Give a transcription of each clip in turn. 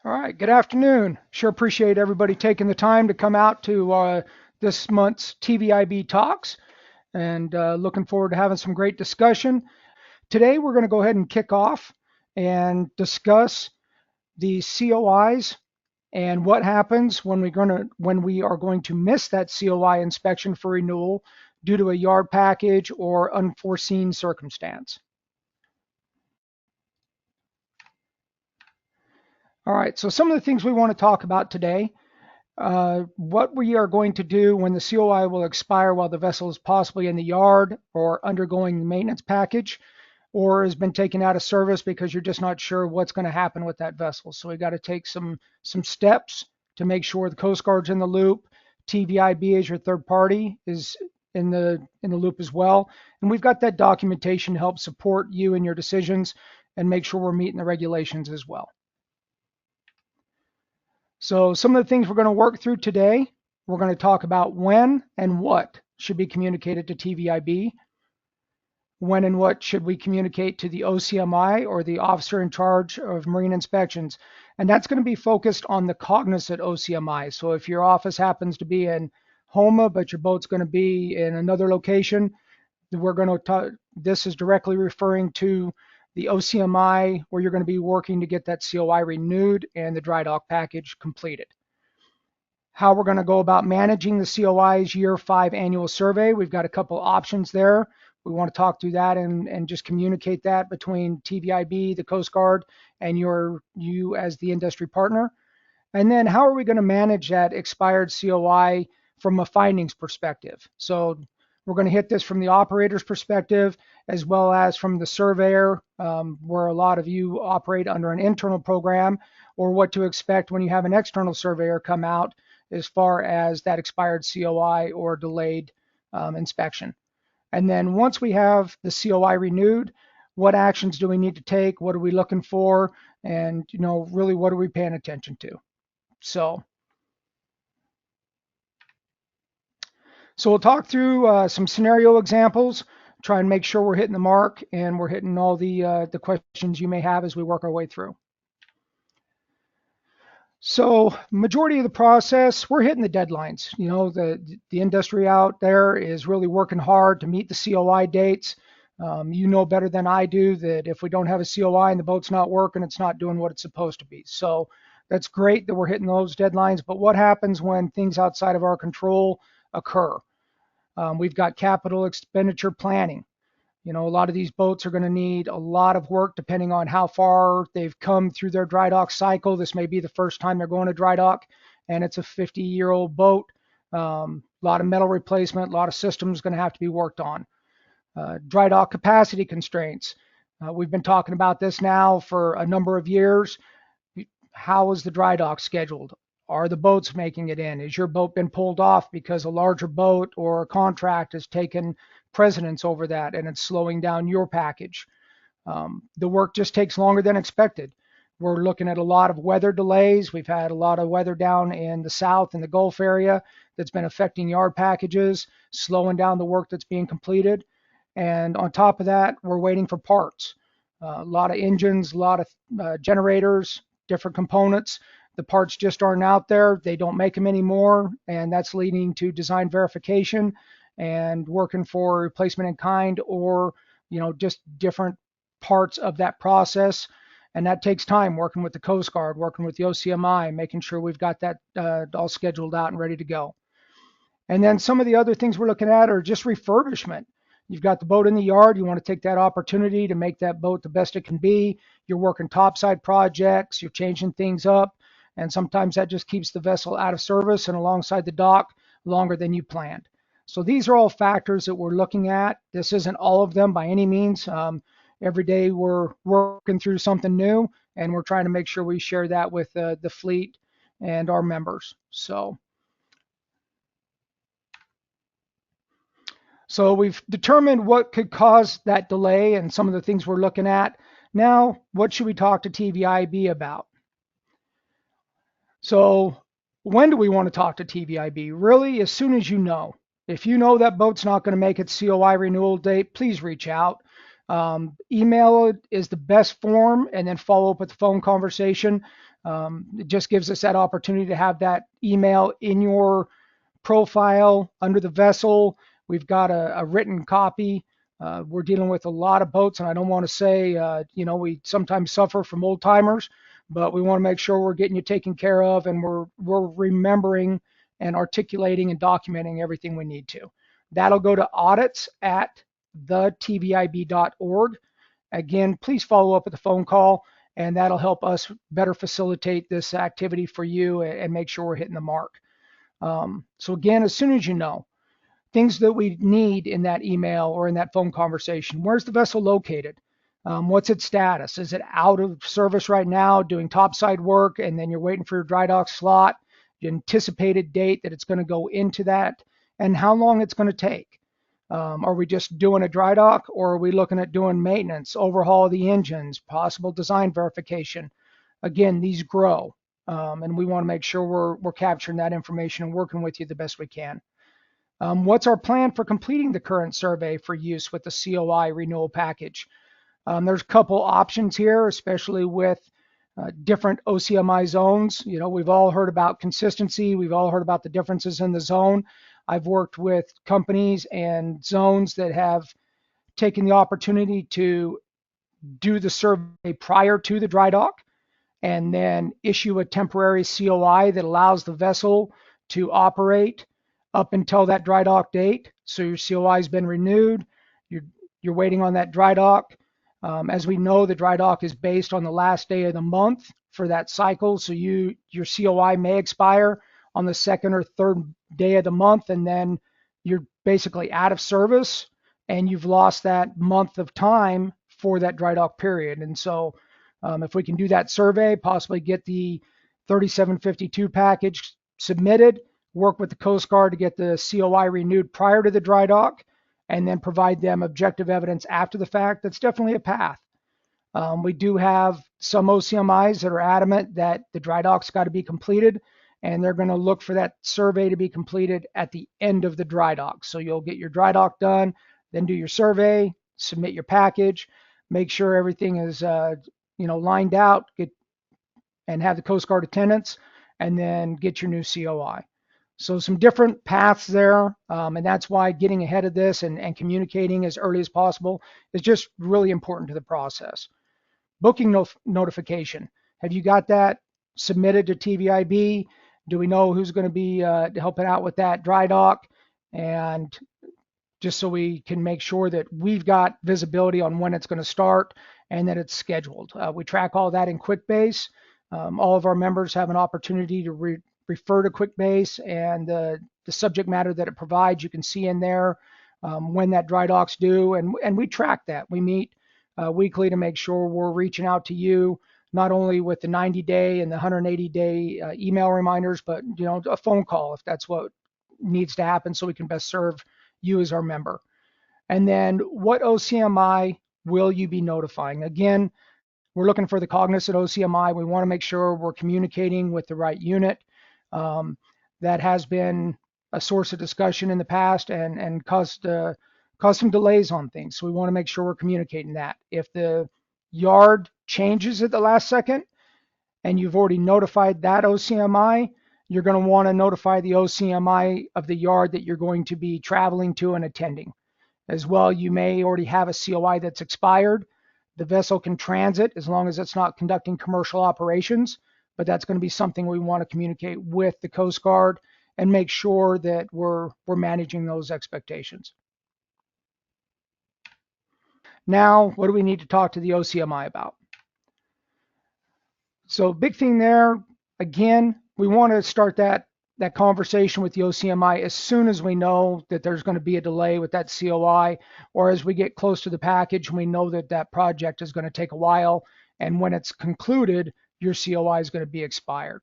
All right, good afternoon. Sure appreciate everybody taking the time to come out to this month's TVIB Talks and looking forward to having some great discussion. Today we're going to go ahead and kick off and discuss the COIs and what happens when we are going to miss that COI inspection for renewal due to a yard package or unforeseen circumstance. All right, so some of the things we want to talk about today. What we are going to do when the COI will expire while the vessel is possibly in the yard or undergoing the maintenance package or has been taken out of service because you're just not sure what's going to happen with that vessel. So we got to take some steps to make sure the Coast Guard's in the loop. TVIB as your third party is in the loop as well. And we've got that documentation to help support you in your decisions and make sure we're meeting the regulations as well. So some of the things we're going to work through today, we're going to talk about when and what should be communicated to TVIB, when and what should we communicate to the OCMI or the officer in charge of marine inspections. And that's going to be focused on the cognizant OCMI. So if your office happens to be in Homa, but your boat's going to be in another location, we're going to talk, this is directly referring to the OCMI where you're going to be working to get that COI renewed and the dry dock package completed. How we're going to go about managing the COI's year 5 annual survey. We've got a couple options there. We want to talk through that and just communicate that between TVIB, the Coast Guard, and you as the industry partner. And then how are we going to manage that expired COI from a findings perspective? So we're going to hit this from the operator's perspective as well as from the surveyor, where a lot of you operate under an internal program, or what to expect when you have an external surveyor come out as far as that expired COI or delayed inspection. And then once we have the COI renewed, what actions do we need to take? What are we looking for? And really, what are we paying attention to? So we'll talk through some scenario examples, try and make sure we're hitting the mark and we're hitting all the questions you may have as we work our way through. So majority of the process, we're hitting the deadlines. The industry out there is really working hard to meet the COI dates. You know better than I do that if we don't have a COI and the boat's not working, it's not doing what it's supposed to be. So that's great that we're hitting those deadlines. But what happens when things outside of our control occur? We've got capital expenditure planning. A lot of these boats are going to need a lot of work depending on how far they've come through their dry dock cycle. This may be the first time they're going to dry dock, and it's a 50-year-old boat. A lot of metal replacement, a lot of systems going to have to be worked on. Dry dock capacity constraints. We've been talking about this now for a number of years. How is the dry dock scheduled? Are the boats making it in? Has your boat been pulled off because a larger boat or a contract has taken precedence over that and it's slowing down your package? The work just takes longer than expected. We're looking at a lot of weather delays. We've had a lot of weather down in the south and the Gulf area that's been affecting yard packages, slowing down the work that's being completed. And on top of that, we're waiting for parts. A lot of engines, a lot of generators, different components. The parts just aren't out there. They don't make them anymore, and that's leading to design verification and working for replacement in kind or just different parts of that process. And that takes time, working with the Coast Guard, working with the OCMI, making sure we've got that all scheduled out and ready to go. And then some of the other things we're looking at are just refurbishment. You've got the boat in the yard. You want to take that opportunity to make that boat the best it can be. You're working topside projects. You're changing things up. And sometimes that just keeps the vessel out of service and alongside the dock longer than you planned. So these are all factors that we're looking at. This isn't all of them by any means. Every day we're working through something new, and we're trying to make sure we share that with the fleet and our members. So we've determined what could cause that delay and some of the things we're looking at. Now, what should we talk to TVIB about? So when do we want to talk to TVIB? Really, as soon as you know. If you know that boat's not going to make its COI renewal date, please reach out. Email is the best form, and then follow up with a phone conversation. It just gives us that opportunity to have that email in your profile under the vessel. We've got a written copy. We're dealing with a lot of boats, and I don't want to say, we sometimes suffer from old timers, but we want to make sure we're getting you taken care of, and we're remembering and articulating and documenting everything we need to. That'll go to audits@thetvib.org. Again, please follow up with a phone call, and that'll help us better facilitate this activity for you and make sure we're hitting the mark. So again, as soon as you know, things that we need in that email or in that phone conversation. Where's the vessel located? What's its status? Is it out of service right now doing topside work and then you're waiting for your dry dock slot? The anticipated date that it's going to go into that and how long it's going to take. Are we just doing a dry dock or are we looking at doing maintenance, overhaul of the engines, possible design verification? Again, these grow and we want to make sure we're capturing that information and working with you the best we can. What's our plan for completing the current survey for use with the COI renewal package? There's a couple options here, especially with different OCMI zones. We've all heard about consistency. We've all heard about the differences in the zone. I've worked with companies and zones that have taken the opportunity to do the survey prior to the dry dock and then issue a temporary COI that allows the vessel to operate up until that dry dock date. So your COI has been renewed. You're waiting on that dry dock. As we know, the dry dock is based on the last day of the month for that cycle. So your COI may expire on the second or third day of the month, and then you're basically out of service and you've lost that month of time for that dry dock period. And so if we can do that survey, possibly get the 3752 package submitted, work with the Coast Guard to get the COI renewed prior to the dry dock, and then provide them objective evidence after the fact, that's definitely a path. We do have some OCMIs that are adamant that the dry dock's got to be completed, and they're going to look for that survey to be completed at the end of the dry dock. So you'll get your dry dock done, then do your survey, submit your package, make sure everything is lined out, and have the Coast Guard attendance, and then get your new COI. So some different paths there, and that's why getting ahead of this and communicating as early as possible is just really important to the process. Booking notification. Have you got that submitted to TVIB? Do we know who's going to be helping out with that dry dock? And just so we can make sure that we've got visibility on when it's going to start and that it's scheduled. We track all that in QuickBase. All of our members have an opportunity to refer to QuickBase, and the subject matter that it provides, you can see in there when that dry dock's due, and we track that. We meet weekly to make sure we're reaching out to you, not only with the 90-day and the 180-day email reminders, but a phone call if that's what needs to happen so we can best serve you as our member. And then what OCMI will you be notifying? Again, we're looking for the cognizant OCMI. We want to make sure we're communicating with the right unit. That has been a source of discussion in the past and caused some delays on things. So we want to make sure we're communicating that. If the yard changes at the last second and you've already notified that OCMI, you're going to want to notify the OCMI of the yard that you're going to be traveling to and attending. As well, you may already have a COI that's expired. The vessel can transit as long as it's not conducting commercial operations, but that's going to be something we want to communicate with the Coast Guard and make sure that we're managing those expectations. Now, what do we need to talk to the OCMI about? So big thing there, again, we want to start that conversation with the OCMI as soon as we know that there's going to be a delay with that COI, or as we get close to the package and we know that that project is going to take a while, and when it's concluded, your COI is going to be expired.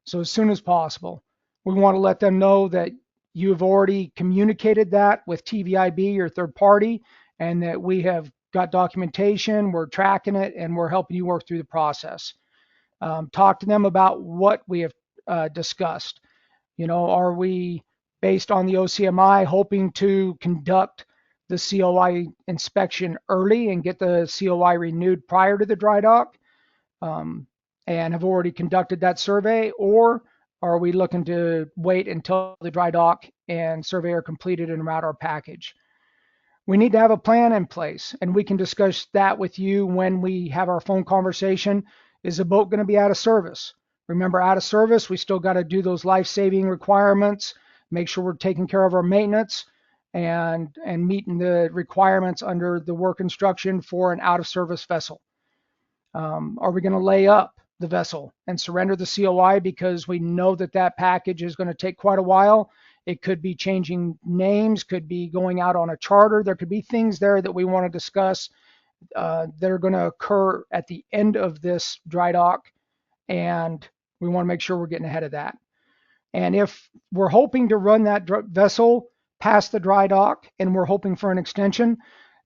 So as soon as possible, we want to let them know that you've already communicated that with TVIB, your third party, and that we have got documentation, we're tracking it, and we're helping you work through the process. Talk to them about what we have discussed. Are we, based on the OCMI, hoping to conduct the COI inspection early and get the COI renewed prior to the dry dock? and have already conducted that survey, or are we looking to wait until the dry dock and survey are completed and route our package? We need to have a plan in place, and we can discuss that with you when we have our phone conversation. Is the boat going to be out of service? Remember, out of service, we still got to do those life-saving requirements, make sure we're taking care of our maintenance and meeting the requirements under the work instruction for an out-of-service vessel. Are we going to lay up the vessel and surrender the COI because we know that that package is going to take quite a while? It could be changing names, could be going out on a charter. There could be things there that we want to discuss that are going to occur at the end of this dry dock, and we want to make sure we're getting ahead of that. And if we're hoping to run that vessel past the dry dock and we're hoping for an extension,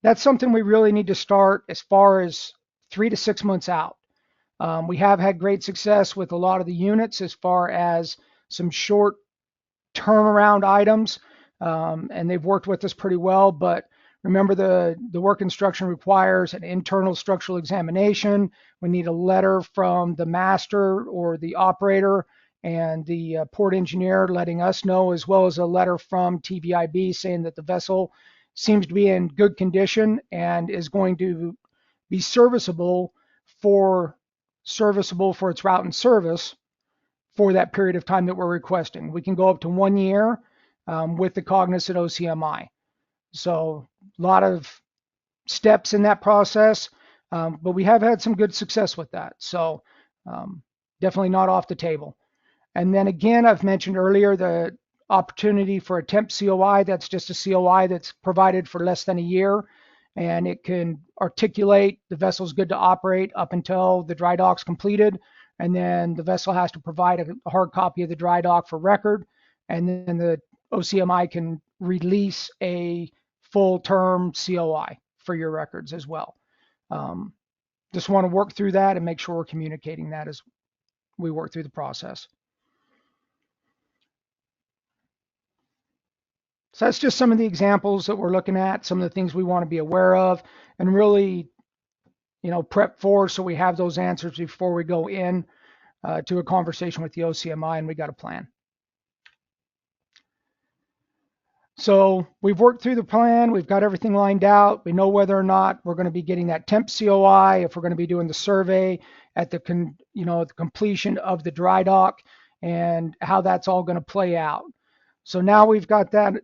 that's something we really need to start as far as 3 to 6 months out. We have had great success with a lot of the units as far as some short turnaround items, and they've worked with us pretty well. But remember, the work instruction requires an internal structural examination. We need a letter from the master or the operator and the port engineer letting us know, as well as a letter from TVIB saying that the vessel seems to be in good condition and is going to be serviceable for its route and service for that period of time that we're requesting. We can go up to 1 year with the cognizant OCMI. So a lot of steps in that process, but we have had some good success with that. So definitely not off the table. And then again, I've mentioned earlier the opportunity for a temp COI. That's just a COI that's provided for less than a year, and it can articulate the vessel's good to operate up until the dry dock's completed, and then the vessel has to provide a hard copy of the dry dock for record, and then the OCMI can release a full-term COI for your records as well. Just want to work through that and make sure we're communicating that as we work through the process. So that's just some of the examples that we're looking at, some of the things we want to be aware of and really, prep for, so we have those answers before we go in to a conversation with the OCMI and we got a plan. So we've worked through the plan, we've got everything lined out, we know whether or not we're going to be getting that temp COI, if we're going to be doing the survey at the completion of the dry dock, and how that's all going to play out. So now we've got that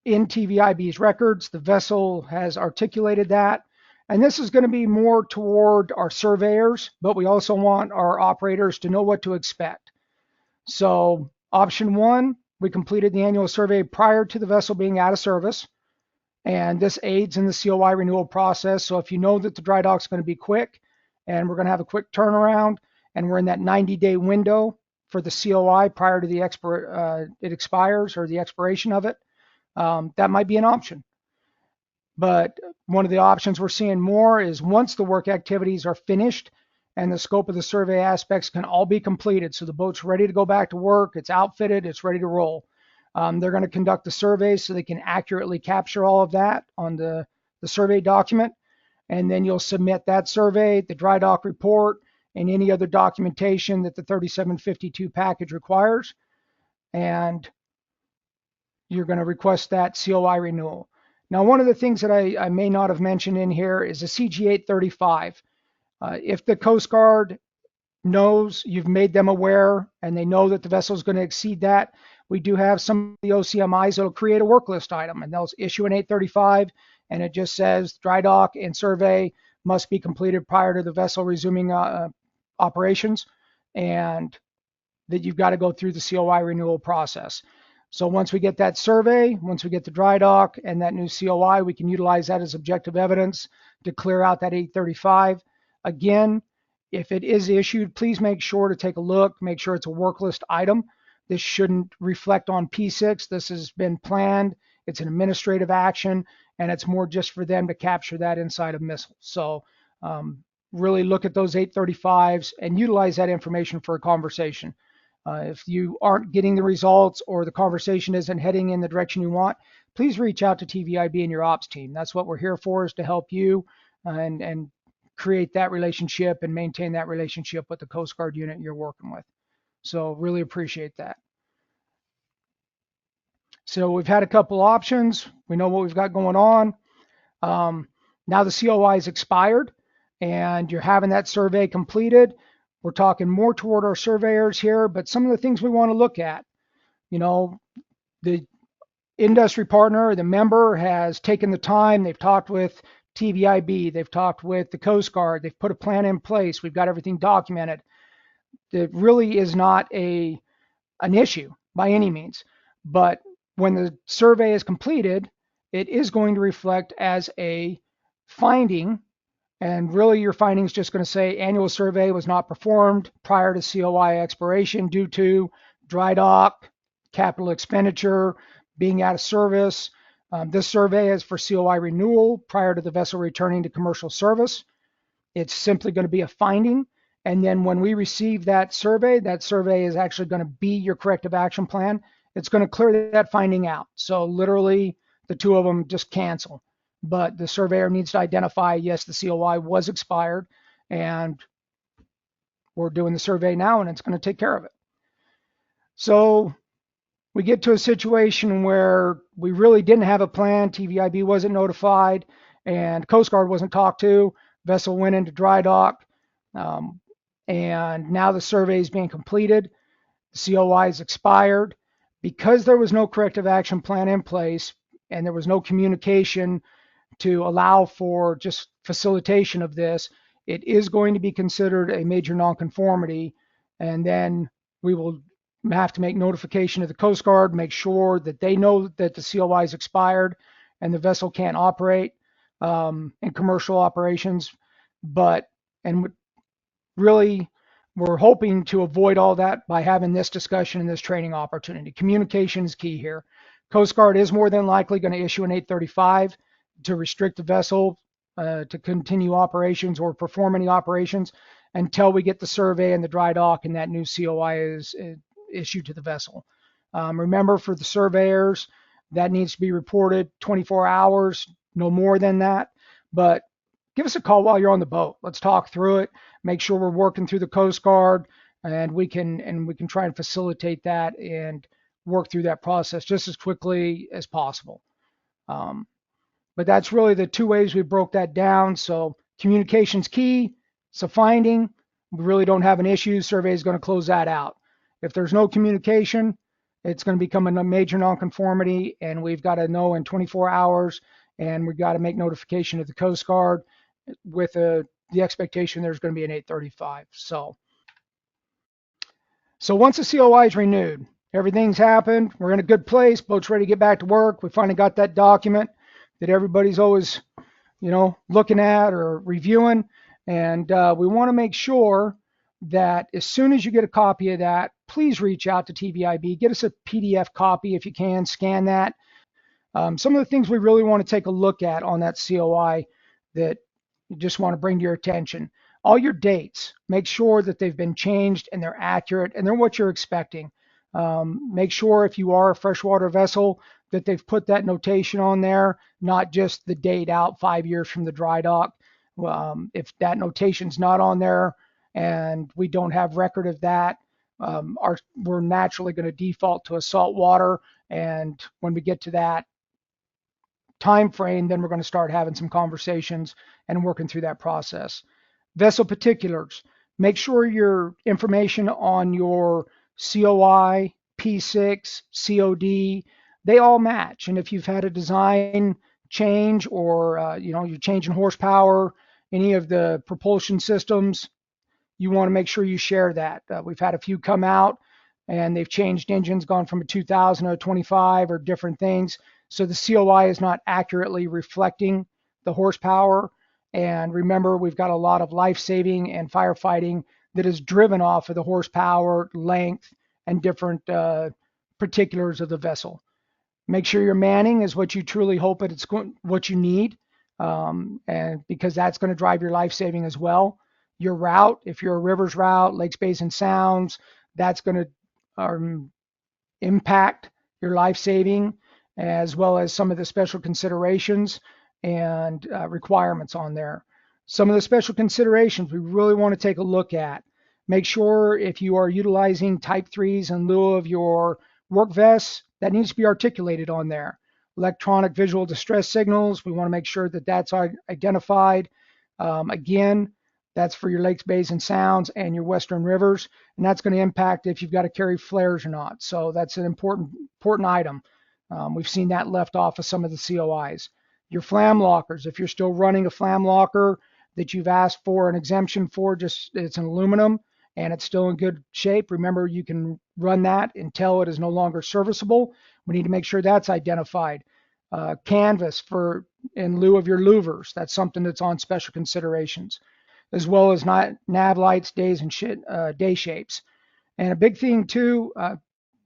in TVIB's records, the vessel has articulated that, and this is going to be more toward our surveyors, but we also want our operators to know what to expect. So option 1, we completed the annual survey prior to the vessel being out of service, and this aids in the COI renewal process. So if you know that the dry dock's going to be quick and we're going to have a quick turnaround and we're in that 90-day window for the COI prior to it expires or the expiration of it, that might be an option. But one of the options we're seeing more is once the work activities are finished and the scope of the survey aspects can all be completed, so the boat's ready to go back to work, it's outfitted, it's ready to roll. They're going to conduct the survey so they can accurately capture all of that on the survey document, and then you'll submit that survey, the dry dock report, and any other documentation that the 3752 package requires, and you're going to request that COI renewal. Now, one of the things that I may not have mentioned in here is the CG 835. If the Coast Guard knows you've made them aware and they know that the vessel is going to exceed that, we do have some of the OCMIs that will create a work list item, and they'll issue an 835, and it just says dry dock and survey must be completed prior to the vessel resuming operations, and that you've got to go through the COI renewal process. So once we get that survey, once we get the dry dock and that new COI, we can utilize that as objective evidence to clear out that 835. Again, if it is issued, please make sure to take a look, make sure it's a work list item. This shouldn't reflect on P6. This has been planned. It's an administrative action, and it's more just for them to capture that inside of missiles. So really look at those 835s and utilize that information for a conversation. If you aren't getting the results or the conversation isn't heading in the direction you want, please reach out to TVIB and your ops team. That's what we're here for, is to help you and create that relationship and maintain that relationship with the Coast Guard unit you're working with. So really appreciate that. So we've had a couple options. We know what we've got going on. Now the COI is expired and you're having that survey completed. We're talking more toward our surveyors here, but some of the things we want to look at, the industry partner, the member has taken the time, they've talked with TVIB, they've talked with the Coast Guard, they've put a plan in place, we've got everything documented. It really is not an issue by any means, but when the survey is completed, it is going to reflect as a finding, and really your finding is just going to say annual survey was not performed prior to COI expiration due to dry dock, capital expenditure, being out of service. This survey is for COI renewal prior to the vessel returning to commercial service. It's simply going to be a finding. And then when we receive that survey is actually going to be your corrective action plan. It's going to clear that finding out. So literally the two of them just cancel. But the surveyor needs to identify, yes, the COI was expired and we're doing the survey now and it's going to take care of it. So we get to a situation where we really didn't have a plan. TVIB wasn't notified and Coast Guard wasn't talked to. Vessel went into dry dock. And now the survey is being completed. The COI is expired. Because there was no corrective action plan in place and there was no communication to allow for just facilitation of this, it is going to be considered a major nonconformity. And then we will have to make notification of the Coast Guard, make sure that they know that the COI is expired and the vessel can't operate in commercial operations. And really, we're hoping to avoid all that by having this discussion and this training opportunity. Communication is key here. Coast Guard is more than likely going to issue an 835 to restrict the vessel to continue operations or perform any operations until we get the survey and the dry dock and that new COI is issued to the vessel. Remember, for the surveyors, that needs to be reported 24 hours, no more than that. But give us a call while you're on the boat. Let's talk through it. Make sure we're working through the Coast Guard, and we can try and facilitate that and work through that process just as quickly as possible. But that's really the two ways we broke that down. So communication's key. It's a finding. We really don't have an issue. Survey is going to close that out. If there's no communication, it's going to become a major nonconformity, and we've got to know in 24 hours, and we've got to make notification of the Coast Guard with the expectation there's going to be an 835. So once the COI is renewed, everything's happened. We're in a good place. Boat's ready to get back to work. We finally got that document that everybody's always, looking at or reviewing. And we want to make sure that as soon as you get a copy of that, please reach out to TVIB. Get us a PDF copy if you can. Scan that. Some of the things we really want to take a look at on that COI that you just want to bring to your attention. All your dates, make sure that they've been changed and they're accurate and they're what you're expecting. Make sure if you are a freshwater vessel that they've put that notation on there, not just the date out 5 years from the dry dock. If that notation's not on there and we don't have record of that, we're naturally going to default to a saltwater. And when we get to that time frame, then we're going to start having some conversations and working through that process. Vessel particulars. Make sure your information on your COI, P6, COD, they all match. And if you've had a design change or you're changing horsepower, any of the propulsion systems, you want to make sure you share that. We've had a few come out and they've changed engines, gone from a 2000 to a 25 or different things. So the COI is not accurately reflecting the horsepower. And remember, we've got a lot of life-saving and firefighting that is driven off of the horsepower, length, and different particulars of the vessel. Make sure your manning is what you truly hope it's what you need, and because that's going to drive your life-saving as well. Your route, if you're a rivers route, lakes, basins, sounds, that's going to impact your life-saving, as well as some of the special considerations and requirements on there. Some of the special considerations we really want to take a look at. Make sure if you are utilizing type 3s in lieu of your work vests, that needs to be articulated on there. Electronic visual distress signals, we want to make sure that that's identified. Again, that's for your lakes, bays, and sounds and your western rivers, and that's going to impact if you've got to carry flares or not. So that's an important item. We've seen that left off of some of the COIs. Your flam lockers, if you're still running a flam locker that you've asked for an exemption for, just it's an aluminum and it's still in good shape, remember you can run that until it is no longer serviceable. We need to make sure that's identified. Canvas for in lieu of your louvers, that's something that's on special considerations, as well as nav lights, days, and day shapes. And a big thing too,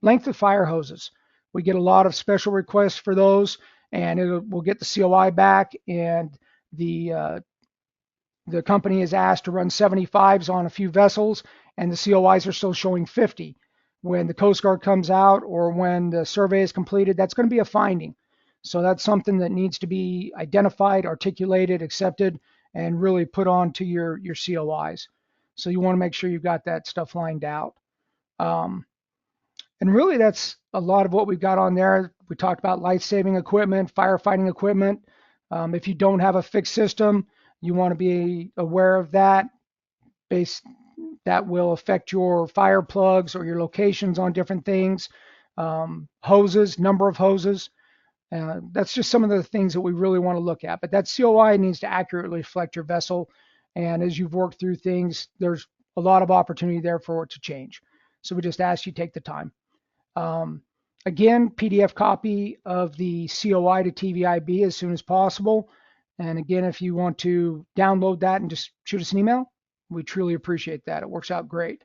length of fire hoses. We get a lot of special requests for those, and we'll get the COI back, and the company is asked to run 75s on a few vessels, and the COIs are still showing 50. When the Coast Guard comes out or when the survey is completed, that's going to be a finding. So that's something that needs to be identified, articulated, accepted, and really put onto your COIs. So you want to make sure you've got that stuff lined out. And really that's a lot of what we've got on there. We talked about life-saving equipment, firefighting equipment. If you don't have a fixed system, you want to be aware of that. That will affect your fire plugs or your locations on different things. Hoses, number of hoses. That's just some of the things that we really want to look at. But that COI needs to accurately reflect your vessel. And as you've worked through things, there's a lot of opportunity there for it to change. So we just ask you take the time. Again, PDF copy of the COI to TVIB as soon as possible. And again, if you want to download that and just shoot us an email, we truly appreciate that. It works out great.